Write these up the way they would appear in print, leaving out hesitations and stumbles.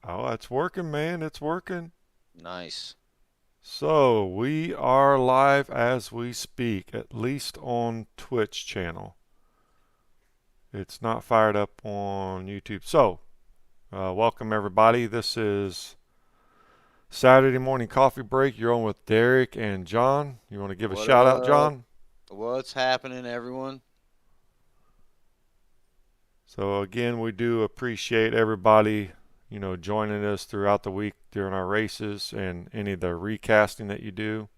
Oh, it's working, man. It's working. Nice. So we are live as we speak, at least on Twitch channel. It's not fired up on YouTube. So, welcome everybody. This is Saturday morning coffee break. You're on with Derek and John. You want to give a What shout out, up? John? What's happening, everyone? So again, we do appreciate everybody, joining us throughout the week during our races and any of the recasting that you do.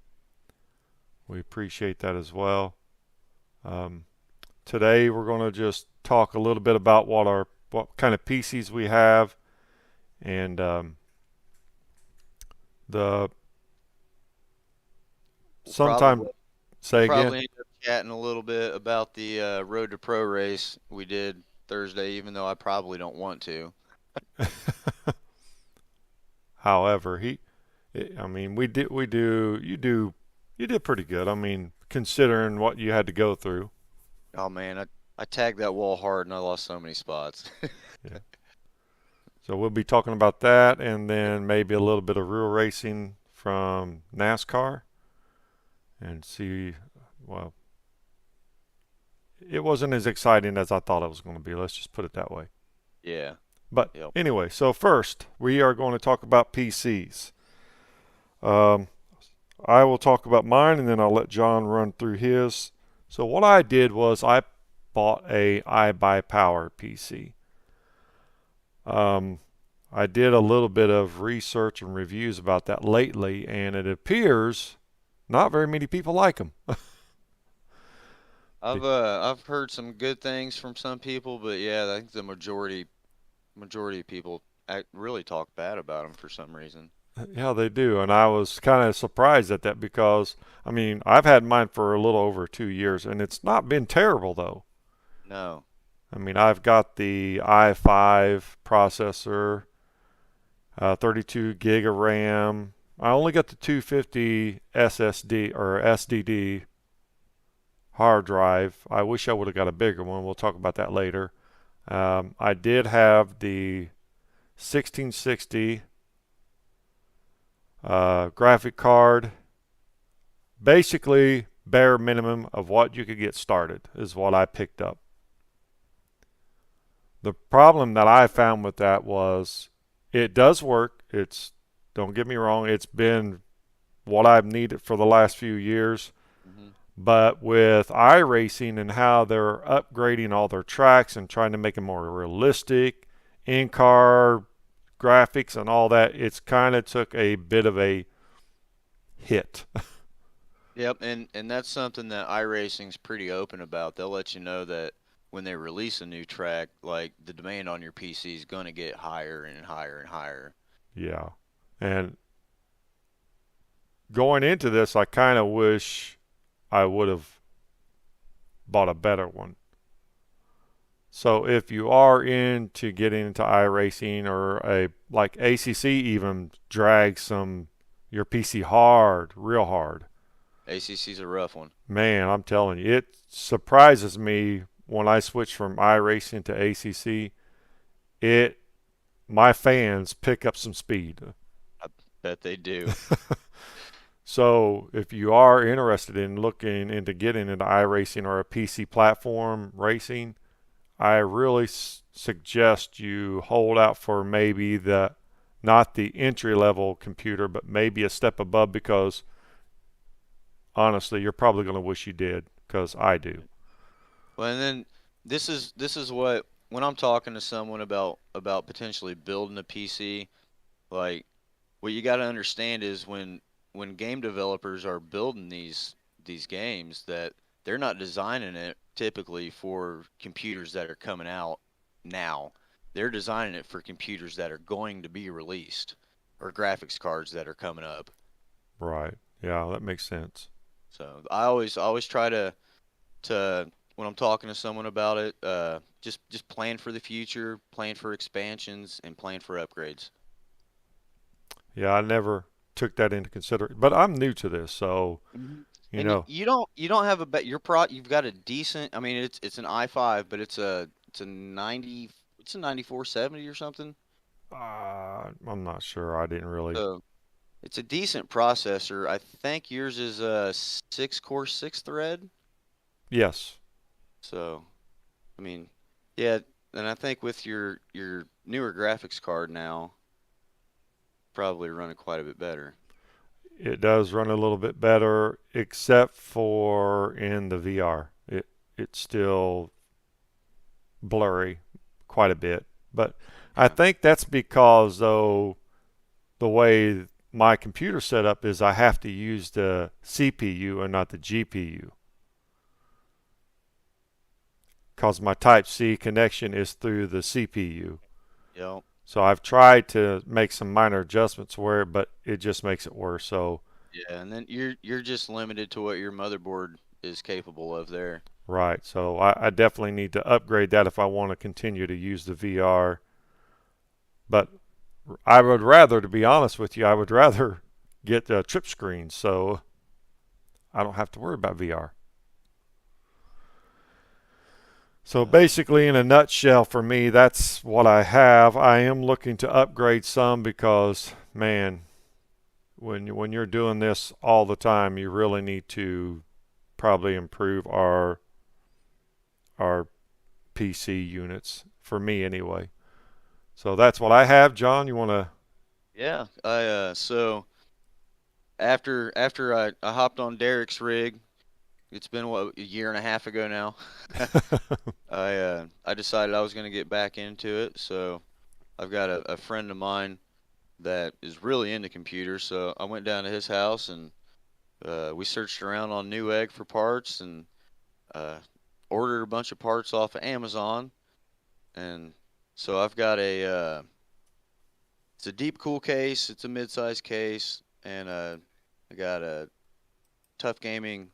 We appreciate that as well. Um, Today we're going to just talk a little bit about what kind of PCs we have and the We'll sometime probably we'll say again. probably end up chatting a little bit about the Road to Pro race we did Thursday, even though I probably don't want to. However, I mean, you did pretty good. I mean, considering what you had to go through. Oh man, I tagged that wall hard and I lost so many spots. Yeah. So we'll be talking about that and then maybe a little bit of real racing from NASCAR and see, well, it wasn't as exciting as I thought it was going to be. Let's just put it that way. Yeah. But Yep. anyway, so first we are going to talk about PCs. Um, I will talk about mine and then I'll let John run through his. So what I did was I bought a iBuyPower PC. Um, I did a little bit of research and reviews about that lately, and it appears not very many people like them. I've heard some good things from some people, but yeah, I think the majority of people really talk bad about them for some reason. Yeah, they do, and I was kind of surprised at that because I mean I've had mine for a little over 2 years, and it's not been terrible though. No. I mean I've got the i5 processor, 32 gig of RAM. I only got the 250 SSD or SDD hard drive. I wish I would have got a bigger one. We'll talk about that later. I did have the 1660 graphic card. Basically, bare minimum of what you could get started is what I picked up. The problem that I found with that was it does work. Don't get me wrong, it's been what I've needed for the last few years. Hmm. But with iRacing and how they're upgrading all their tracks and trying to make them more realistic, in-car graphics and all that, it's kind of took a bit of a hit. Yep, and that's something that iRacing's pretty open about. They'll let you know that when they release a new track, like the demand on your PC is going to get higher and higher and higher. Yeah. And going into this, I kind of wish I would have bought a better one. So if you are into getting into iRacing or a like ACC even drags your PC hard, real hard. ACC's a rough one. Man, I'm telling you, it surprises me when I switch from iRacing to ACC. It My fans pick up some speed. I bet they do. So if you are interested in looking into getting into iRacing or a PC platform racing, I really suggest you hold out for maybe the not the entry level computer, but maybe a step above because honestly, you're probably going to wish you did because I do. Well, and then this is what when I'm talking to someone about potentially building a PC, like what you got to understand is when game developers are building these games that they're not designing it typically for computers that are coming out now. They're designing it for computers that are going to be released or graphics cards that are coming up. Right. Yeah, that makes sense. So I always try to when I'm talking to someone about it, just plan for the future, plan for expansions, and plan for upgrades. Yeah, I never took that into consideration, but I'm new to this, so Mhm. you And know, you don't have a bet your pro you've got a decent. I mean it's an i5, but it's a 9470 or something. I'm not sure. I didn't really. So it's a decent processor. I think yours is a 6 core, 6 thread. Yes, So I mean, yeah, and I think with your newer graphics card now, probably running quite a bit better. it does run a little bit better, except for in the VR. It's still blurry quite a bit. But I Yeah. think that's because though the way my computer set up is I have to use the CPU and not the GPU because my Type C connection is through the CPU. Yep. So I've tried to make some minor adjustments where, but it just makes it worse. So Yeah, and then you're just limited to what your motherboard is capable of there. right, so I definitely need to upgrade that if I want to continue to use the VR. But I would rather, to be honest with you, I would rather get a trip screen so I don't have to worry about VR. So Uh, basically, in a nutshell, for me, that's what I have. I am looking to upgrade some because, man, when you're doing this all the time, you really need to probably improve our PC units for me anyway. So that's what I have. John, you want to? yeah, I so after I hopped on Derek's rig, it's been what, a year and a half ago now. I decided I was going to get back into it, so I've got a friend of mine that is really into computers, so I went down to his house and we searched around on Newegg for parts and uh, ordered a bunch of parts off of Amazon. And so I've got it's a deep cool case, it's a mid-size case, and I got a Tough Gaming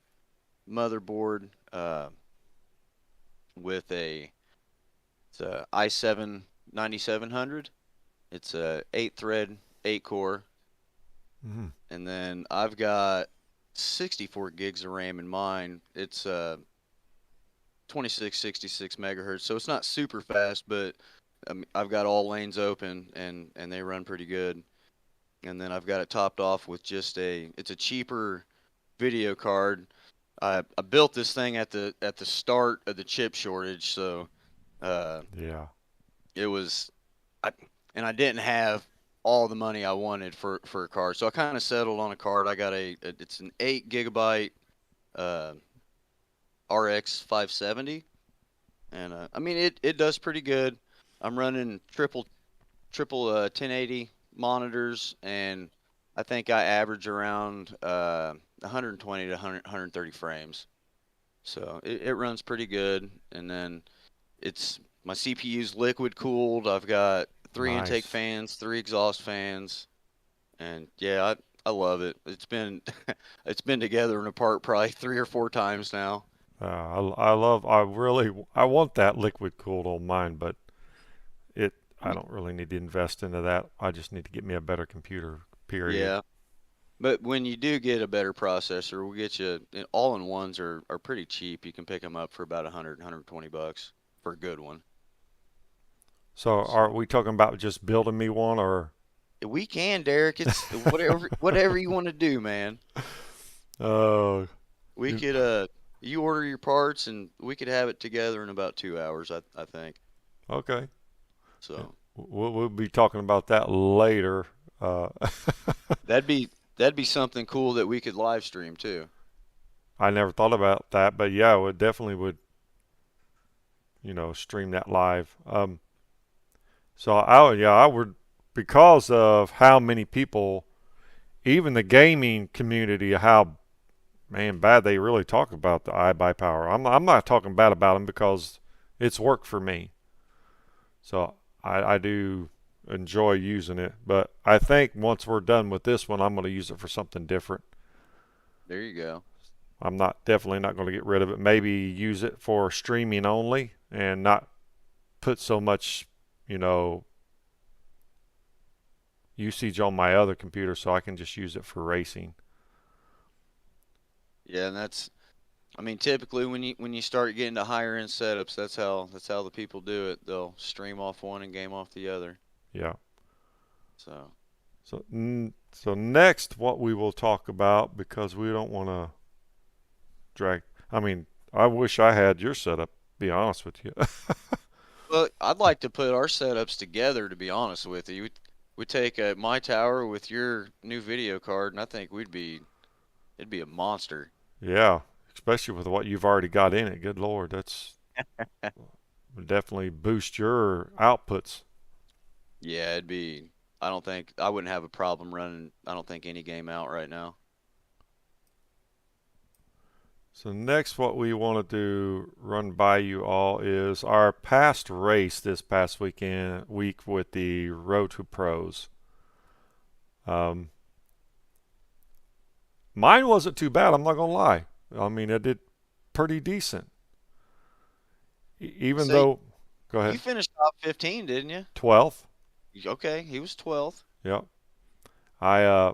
motherboard with it's a i7 9700. It's a 8 thread, 8 core, Mhm. and then I've got 64 gigs of RAM in mine. It's 2666 megahertz, so it's not super fast, but I've got all lanes open and they run pretty good. And then I've got it topped off with just it's a cheaper video card. I built this thing at the start of the chip shortage, so uh, Yeah. it was I and I didn't have all the money I wanted for a card, so I kind of settled on a card. I got it's an 8 gigabyte uh, RX 570, and I mean it does pretty good. I'm running triple 1080 monitors, and I think I average around 120 to 130 frames. So it runs pretty good. And then my CPU's liquid cooled. I've got three intake Nice. fans, three exhaust fans, and yeah, I love it. It's been it's been together and apart probably 3 or 4 times now. I really, I want that liquid cooled on mine, but it, I I mean, don't really need to invest into that. I just need to get me a better computer, period. yeah. But when you do get a better processor, we'll get you all-in-ones are pretty cheap. You can pick them up for about 120 bucks for a good one. So are So we talking about just building me one or? we can, Derek. It's whatever you want to do, man. Oh, We you- could you order your parts and we could have it together in about 2 hours, I think. okay. So We'll be talking about that later. Uh, that'd be something cool that we could live stream too. I never thought about that, but yeah, we definitely would, stream that live. So I would, because of how many people, even the gaming community, how man bad they really talk about the iBuyPower. I'm not talking bad about them because it's worked for me. So I do enjoy using it, but I think once we're done with this one, I'm going to use it for something different. There you go. I'm not definitely not going to get rid of it. Maybe use it for streaming only and not put so much, you know, usage on my other computer so I can just use it for racing. Yeah, and I mean typically when you start getting to higher end setups, that's how the people do it. They'll stream off one and game off the other. Yeah. So So next, what we will talk about, because we don't want to drag. I mean, I wish I had your setup. Be honest with you. well, I'd like to put our setups together. To be honest with you, we take my tower with your new video card, and I think it'd be a monster. Yeah, especially with what you've already got in it. Good Lord, that's would definitely boost your outputs. Yeah, it'd be. I don't think I wouldn't have a problem running. I don't think any game out right now. So next, what we want to do, run by you all, is our past race this past week with the Road to Pros. Um, Mine wasn't too bad. I'm not gonna lie. I mean, I did pretty decent, even So though. Go you ahead. finished top 15, didn't you? 12th. Okay, he was 12th. Yep. I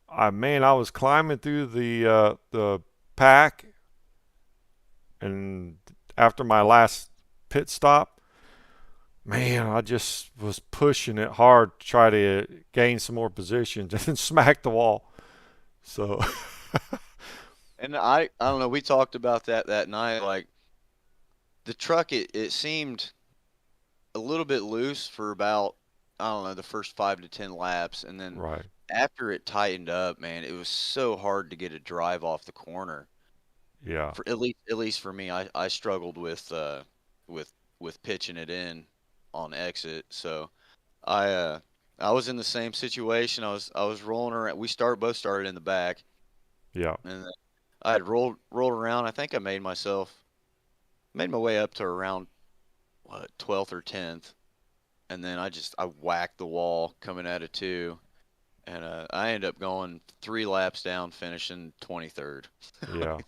I was climbing through the pack, and after my last pit stop, man, I just was pushing it hard to try to gain some more positions and then smacked the wall. So, And I don't know. We talked about that night. Like the truck, it seemed a little bit loose for about I don't know the first 5 to 10 laps, and then right. after it tightened up, man, it was so hard to get a drive off the corner. Yeah. For at least for me, I struggled with with pitching it in on exit. So I uh I was in the same situation. I was rolling around. We both started in the back, Yeah. and then I had rolled around. I think I made my way up to around what 12th or 10th, and then I whacked the wall coming out of two, and I ended up going 3 laps down, finishing 23rd. Yeah.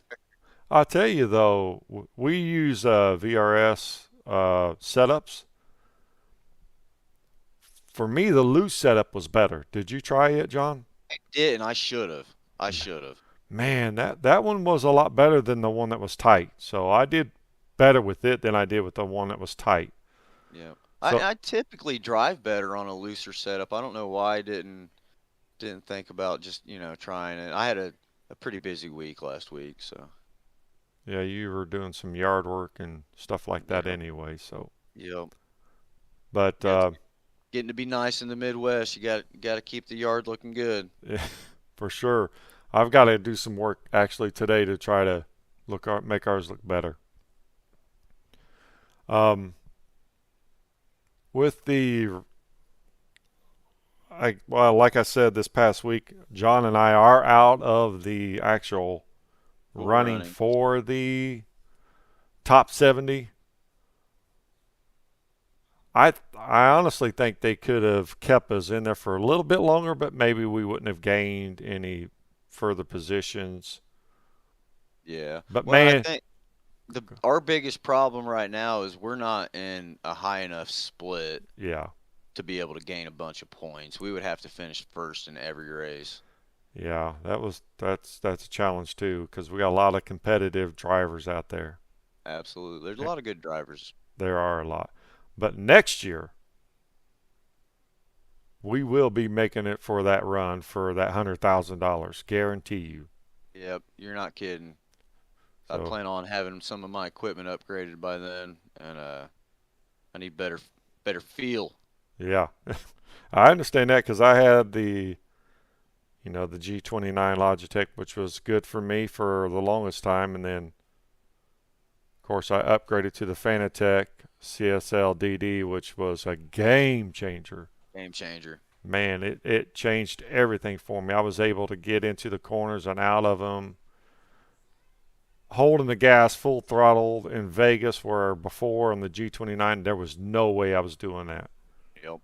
I'll tell you though, we use VRS setups. For me, the loose setup was better. Did you try it, John? I did, and I should have. I should have. Man, that one was a lot better than the one that was tight. So I did better with it than I did with the one that was tight. Yeah. So I typically drive better on a looser setup. I don't know why I didn't think about just, trying it. I had a pretty busy week last week, so yeah, you were doing some yard work and stuff like that yeah. anyway. So, Yep. but Yeah, it's getting to be nice in the Midwest. You got to keep the yard looking good. yeah, for sure, I've got to do some work actually today to try to make ours look better. Um, with the well, like I said, this past week, John and I are out of the actual Full running running. for the top 70. I honestly think they could have kept us in there for a little bit longer, but maybe we wouldn't have gained any further positions. Yeah. But Well, I man, think the our biggest problem right now is we're not in a high enough split yeah, to be able to gain a bunch of points. We would have to finish first in every race. yeah, that's a challenge too because we got a lot of competitive drivers out there. Absolutely. There's a Eh, lot of good drivers. There are a lot. But next year, we will be making it for that run for that $100,000, guarantee you. Yep, you're not kidding. I So plan on having some of my equipment upgraded by then, and I need better feel. yeah, I understand that because I had the G29 Logitech, which was good for me for the longest time, and then of course I upgraded to the Fanatec CSL DD, which was a game changer. Game changer. Man, it changed everything for me. I was able to get into the corners and out of them, holding the gas full throttle in Vegas, where before on the G29 there was no way I was doing that. Yep.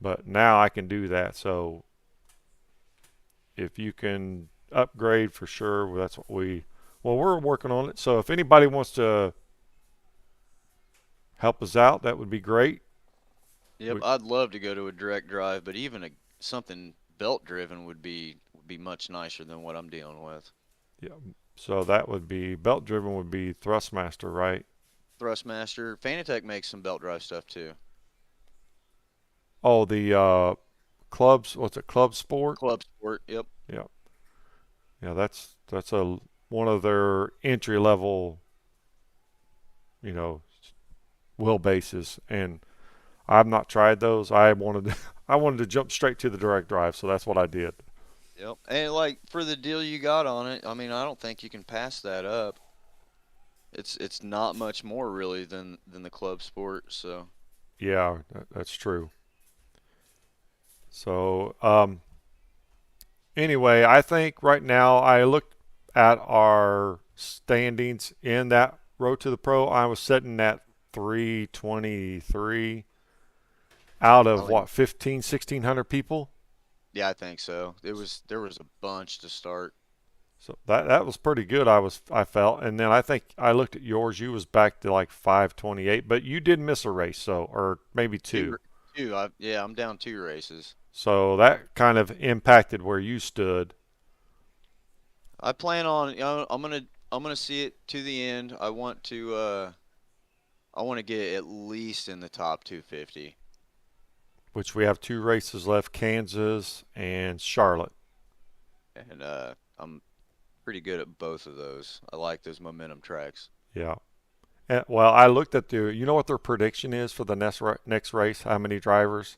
But now I can do that. So if you can upgrade for sure, well, that's what we're working on it. So if anybody wants to help us out, that would be great. Yep. We, I'd love to go to a direct drive, but even something belt driven would be much nicer than what I'm dealing with. yeah. So that would be belt driven would be Thrustmaster, right? Thrustmaster, Fanatec makes some belt drive stuff too. Oh, the clubs. What's it? Club Sport. Club Sport. Yep. Yeah, yeah. That's a one of their entry level, you know, wheelbases, and I've not tried those. I wanted to, I wanted to jump straight to the direct drive, so that's what I did. Yep. And like for the deal you got on it, I mean, I don't think you can pass that up. It's not much more really than the Club Sport. So Yeah, that's true. So anyway, I think right now I looked at our standings in that Road to the Pro. I was sitting at 323 out I of mean, what 15, 1600 people. yeah, I think so. There was a bunch to start. So that was pretty good. I felt, and then I think I looked at yours. You was back to like 528, but you did miss a race, so or maybe two. Two, two. Yeah, I'm down two races. So that kind of impacted where you stood. I plan on, I'm gonna see it to the end. I want to get at least in the top 250. Which we have two races left, Kansas and Charlotte. And I'm pretty good at both of those. I like those momentum tracks. Yeah. Well, I looked at you know what their prediction is for the next race? How many drivers?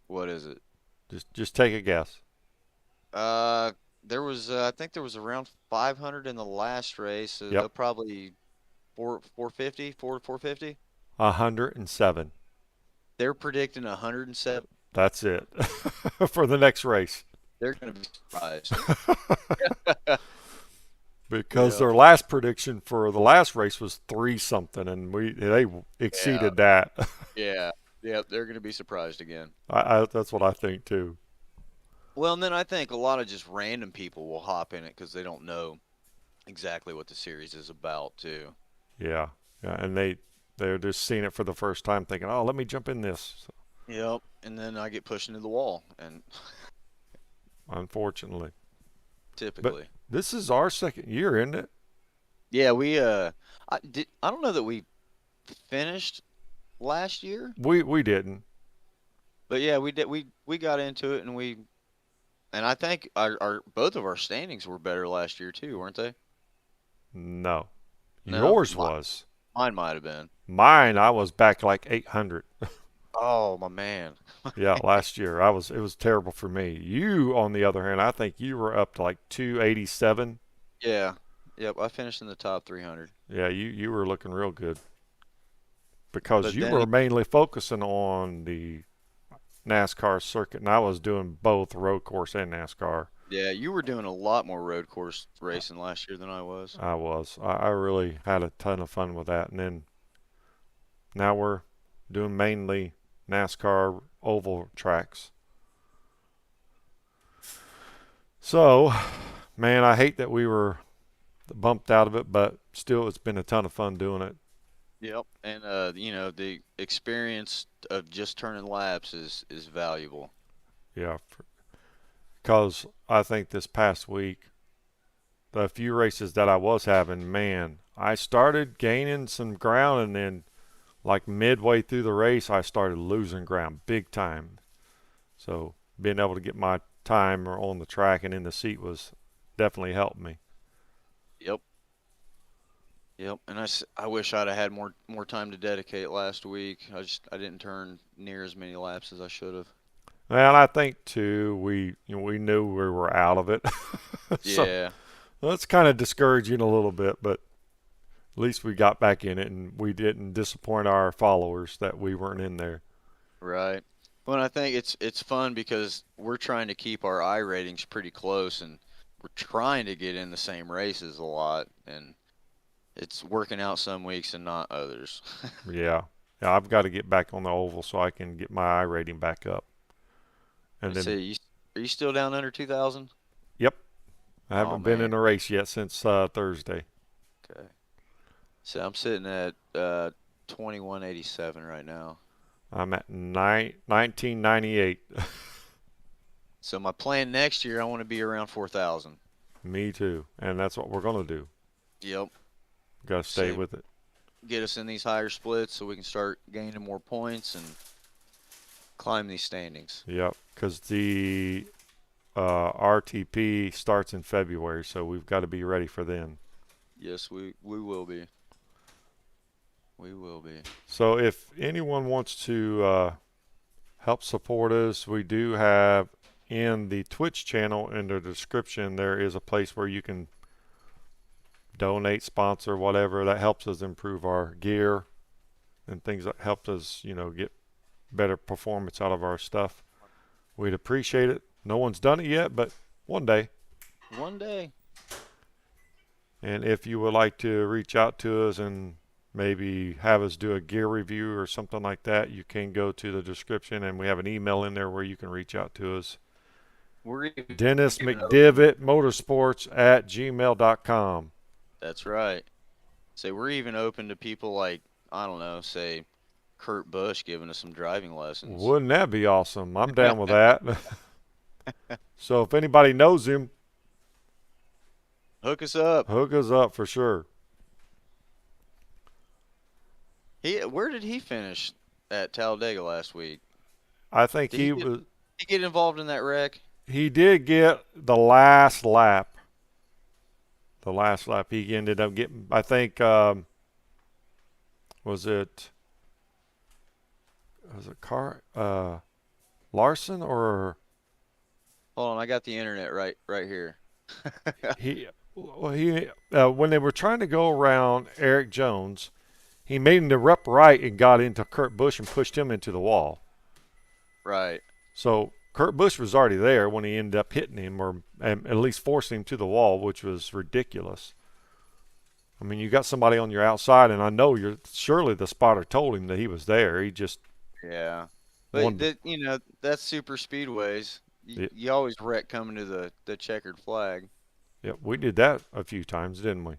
What is it? Just take a guess. Uh, there was I think there was around 500 in the last race. So they'll Yep. probably 450, 450. 107. They're predicting 107. That's it for the next race. They're gonna be surprised. Because Yeah, their last prediction for the last race was three something, and they yeah, exceeded that. yeah, yeah. They're gonna be surprised again. That's what I think too. Well, and then I think a lot of just random people will hop in it because they don't know exactly what the series is about too. Yeah, yeah, and they're just seeing it for the first time, thinking, "Oh, let me jump in this." So, Yep. And then I get pushed into the wall, and unfortunately, but typically, this is our second year, isn't it? yeah, I don't know that we finished last year, We didn't. but yeah, we did. We got into it, and I think our both of our standings were better last year too, weren't they? No, No, yours was. mine might have been. Mine, I was back like 800. Oh my man. Yeah, last year I was. It was terrible for me. You, on the other hand, I think you were up to like 287. Yeah. Yep. I finished in the top 300. Yeah, you were looking real good because But you then, were mainly focusing on the NASCAR circuit, and I was doing both road course and NASCAR. yeah, you were doing a lot more road course racing last year than I was. I was. I really had a ton of fun with that, and then now we're doing mainly NASCAR oval tracks. So, man, I hate that we were bumped out of it, but still, it's been a ton of fun doing it. Yep. And the experience of just turning laps is valuable. Yeah, because I think this past week, the few races that I was having, man, I started gaining some ground, and then like midway through the race, I started losing ground big time. So being able to get my timer on the track and in the seat was definitely helped me. Yep. Yep. And I wish I'd have had more time to dedicate last week. I didn't turn near as many laps as I should have. And I think too, we knew we were out of it, so Yeah. that's kind of discouraging a little bit. But at least we got back in it, and we didn't disappoint our followers that we weren't in there. Right. Well, I think it's fun because we're trying to keep our I ratings pretty close, and we're trying to get in the same races a lot, and it's working out some weeks and not others. Yeah, yeah, I've got to get back on the oval so I can get my I rating back up. And Let's then, see, are you still down under 2,000? yep, I Oh haven't been man. in a race yet since Thursday. Okay. So I'm sitting at 2187 right now. I'm at 1998. So my plan next year, I want to be around 4,000. Me too, and that's what we're gonna do. Yep. Got to stay So with it. get us in these higher splits so we can start gaining more points and climb these standings. Yep, because the RTP starts in February, so we've got to be ready for then. Yes, we will be. We will be. So if anyone wants to help support us, we do have in the Twitch channel in the description, there is a place where you can donate, sponsor, whatever. That helps us improve our gear and things that help us, get better performance out of our stuff. We'd appreciate it. No one's done it yet, but one day. One day. And if you would like to reach out to us and maybe have us do a gear review or something like that, you can go to the description and we have an email in there where you can reach out to us. We're even Dennis open. McDivitt Motorsports at gmail.com. That's right. Say we're even open to people like, I don't know, say Kurt Busch giving us some driving lessons. Wouldn't that be awesome? I'm down with that. So if anybody knows him, Hook us up. hook us up for sure. Where did he finish at Talladega last week? I think Did he he was. He get involved in that wreck? He did get the last lap. The last lap he ended up getting. I think was it Larson or Hold on, I got the internet right here. he when they were trying to go around Eric Jones, he made him to rep right and got into Kurt Busch and pushed him into the wall. Right. So Kurt Busch was already there when he ended up hitting him, or at least forcing him to the wall, which was ridiculous. I mean, you got somebody on your outside, and I know surely the spotter told him that he was there. He just Yeah. But wanted. that's super speedways. Yeah, You always wreck coming to the checkered flag. yeah, we did that a few times, didn't we?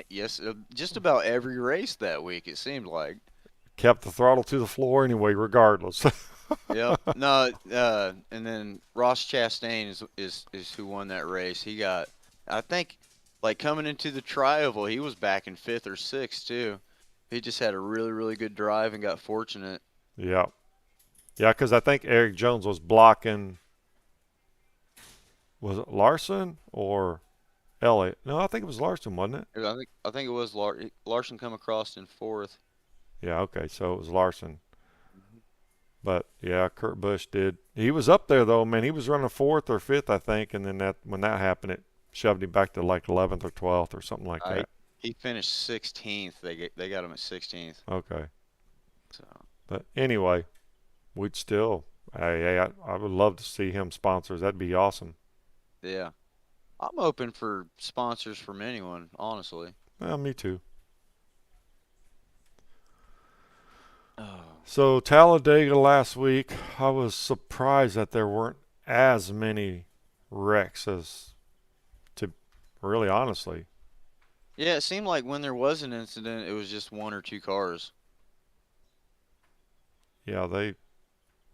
Yes, just about every race that week it seemed like. Kept the throttle to the floor anyway, regardless. Yep. No, and then Ross Chastain is who won that race. He got, I think, like coming into the tri-oval, he was back in fifth or sixth too. He just had a really, really good drive and got fortunate. Yeah. Yeah, because I think Eric Jones was blocking. Was it Larson or Elliott? No, I think it was Larson, wasn't it? I think it was Larson come across in fourth. Yeah, okay, so it was Larson. But yeah, Kurt Busch did. He was up there though, man. He was running fourth or fifth, I think, and then when that happened, it shoved him back to like 11th or 12th or something like that. He finished 16th. They got him at 16th. Okay. So But anyway, we'd still. I would love to see him sponsors. That'd be awesome. yeah, I'm open for sponsors from anyone, honestly. Well, me too. Oh. So Talladega last week, I was surprised that there weren't as many wrecks as to really honestly. Yeah, it seemed like when there was an incident, it was just one or two cars. Yeah, they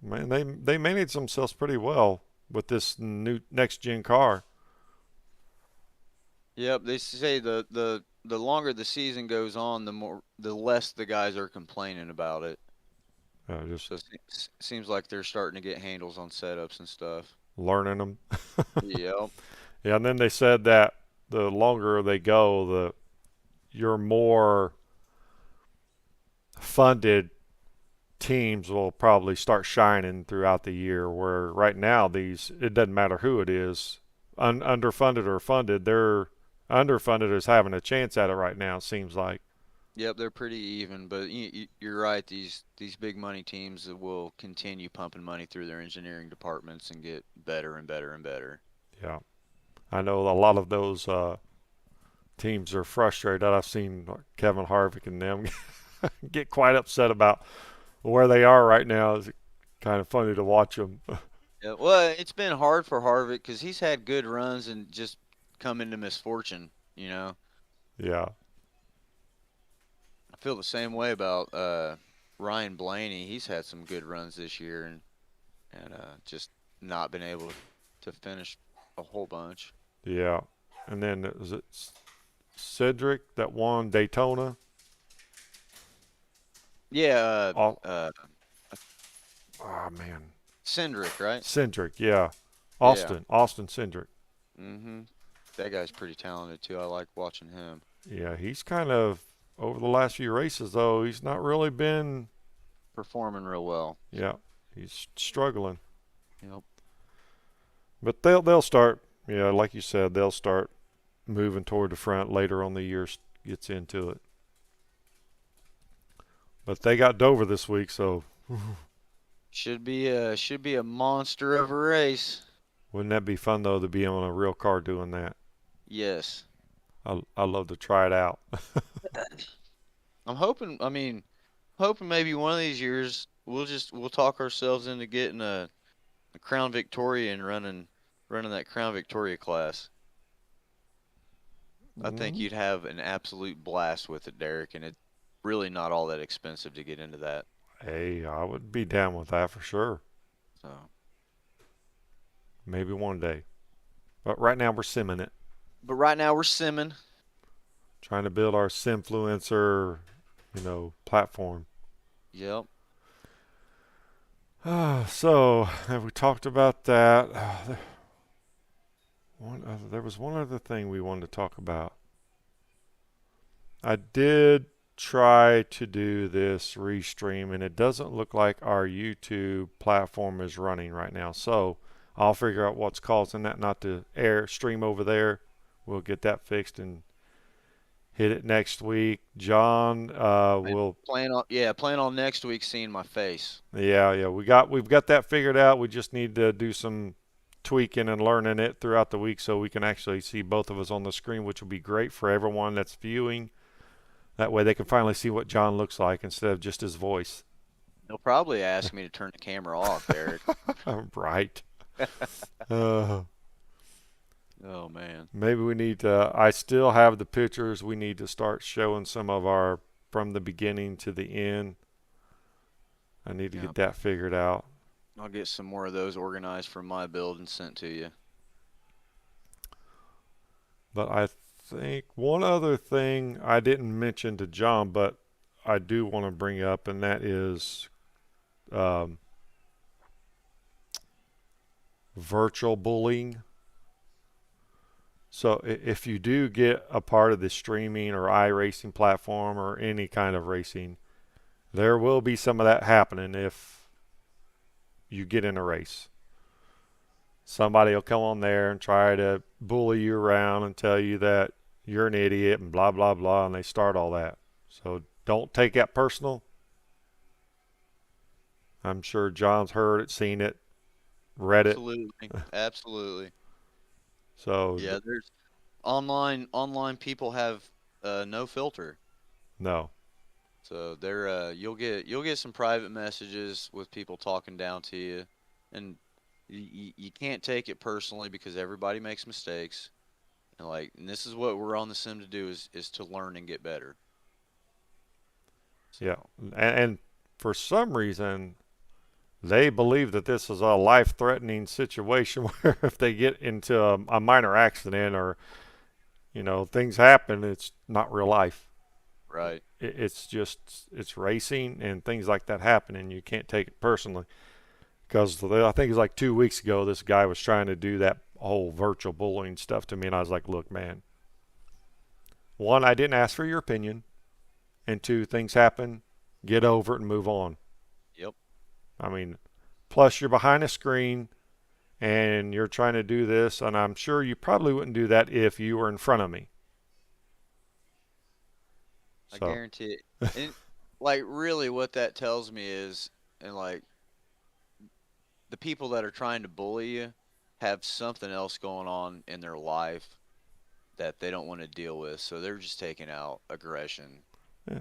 managed themselves pretty well with this new next gen car. Yep, they say the longer the season goes on, the less the guys are complaining about it. Just So seems like they're starting to get handles on setups and stuff. learning them. Yep. Yeah, and then they said that the longer they go, the your more funded teams will probably start shining throughout the year. Where right now, it doesn't matter who it is, underfunded or funded, they're underfunded is having a chance at it right now. It seems like. Yep, they're pretty even, but you're right. These big money teams will continue pumping money through their engineering departments and get better and better and better. Yeah, I know a lot of those teams are frustrated. I've seen Kevin Harvick and them get quite upset about where they are right now. It's kind of funny to watch them. Yeah, well, it's been hard for Harvick because he's had good runs and just come into misfortune. Yeah, I feel the same way about Ryan Blaney. He's had some good runs this year and just not been able to finish a whole bunch. yeah. And then was it Cedric that won Daytona? Yeah, All, Oh man, Cindric, right? Cindric, yeah, Yeah. Austin Cindric. Mm-hmm. That guy's pretty talented too. I like watching him. Yeah, he's kind of over the last few races though. He's not really been. Performing real well. Yeah, he's struggling. Yep. But they'll start. Yeah, like you said, they'll start moving toward the front later on the year gets into it. But they got Dover this week, so Should be a monster of a race. wouldn't that be fun though to be on a real car doing that? Yes. I love to try it out. I'm hoping. I mean, hoping maybe one of these years we'll talk ourselves into getting a Crown Victoria and running that Crown Victoria class. I think Mm, you'd have an absolute blast with it, Derek, and it's really not all that expensive to get into that. hey, I would be down with that for sure. So, Maybe one day. But right now we're simming it, but right now we're simming. trying to build our Simfluencer, platform. Yep. So have we talked about that? There was one other thing we wanted to talk about. I did try to do this restream, and it doesn't look like our YouTube platform is running right now. So I'll figure out what's causing that not to air stream over there. We'll get that fixed and hit it next week. John And will. plan on next week seeing my face. Yeah, we've got that figured out. We just need to do some tweaking and learning it throughout the week so we can actually see both of us on the screen, which will be great for everyone that's viewing. That way they can finally see what John looks like instead of just his voice. They'll probably ask me to turn the camera off, Derek. Right. Uh, Oh man. Maybe we need to. I still have the pictures. We need to start showing some of our from the beginning to the end. I need to Yeah. get that figured out. I'll get some more of those organized from my build and sent to you. But I think one other thing I didn't mention to John, but I do want to bring up, and that is um, virtual bullying. So if you do get a part of the streaming or iRacing platform or any kind of racing, there will be some of that happening if you get in a race. Somebody will come on there and try to bully you around and tell you that you're an idiot and blah, blah, blah, and they start all that. So don't take that personal. I'm sure John's heard it, seen it, read it. Absolutely. Absolutely. So Yeah, there's online people have no filter. no. So they're you'll get some private messages with people talking down to you, and you can't take it personally because everybody makes mistakes. And this is what we're on the sim to do is to learn and get better. Yeah. So And for some reason, they believe that this is a life-threatening situation where if they get into a minor accident or things happen, it's not real life. right. It's just it's racing and things like that happen, and you can't take it personally. Because I think it was like 2 weeks ago, this guy was trying to do that whole virtual bullying stuff to me, and I was like, look, man. One, I didn't ask for your opinion, and two, things happen. Get over it and move on. Yep. I mean, plus you're behind a screen and you're trying to do this, and I'm sure you probably wouldn't do that if you were in front of me. I So, guarantee it. And really what that tells me is, and the people that are trying to bully you have something else going on in their life that they don't want to deal with, so they're just taking out aggression yeah,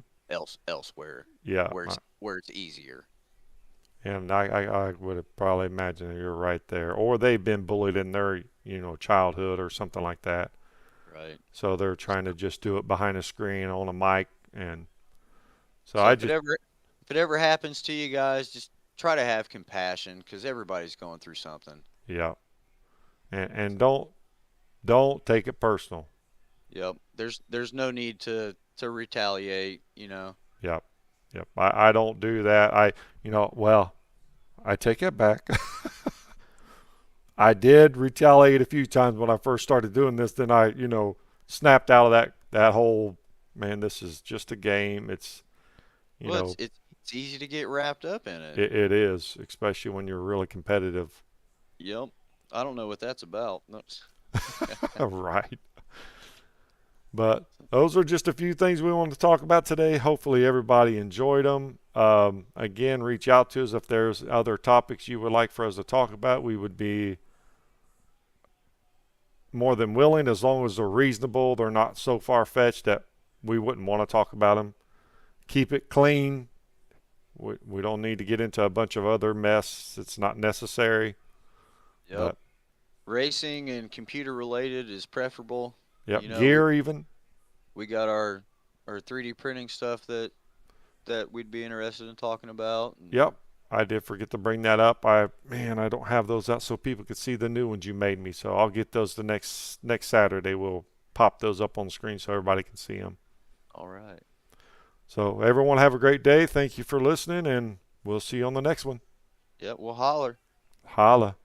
elsewhere yeah. where it's easier. And I would probably imagine you're right there. Or they've been bullied in their, childhood or something like that. Right. So they're trying to just do it behind a screen on a mic. And so So I if it just, ever if it ever happens to you guys, just try to have compassion because everybody's going through something. yeah. And don't take it personal. Yep. There's no need to retaliate. Yep. Yep. I don't do that. Well, I take it back. I did retaliate a few times when I first started doing this. Then I, snapped out of that whole, man, this is just a game. It's, you Well, know, it's easy to get wrapped up in it. it is, especially when you're really competitive. Yep. I don't know what that's about. No. Right. But those are just a few things we wanted to talk about today. Hopefully, everybody enjoyed them. Again, reach out to us if there's other topics you would like for us to talk about. We would be more than willing, as long as they're reasonable. They're not so far fetched that we wouldn't want to talk about them. Keep it clean. We don't need to get into a bunch of other mess. It's not necessary. Yep. But Racing and computer related is preferable. yep, You know, gear even. we got our 3D printing stuff that we'd be interested in talking about. And, Yep. I did forget to bring that up. I don't have those out so people could see the new ones you made me. So I'll get those the next Saturday. We'll pop those up on the screen so everybody can see them. all right. So everyone have a great day. Thank you for listening, and we'll see you on the next one. Yep. We'll holler. Holla.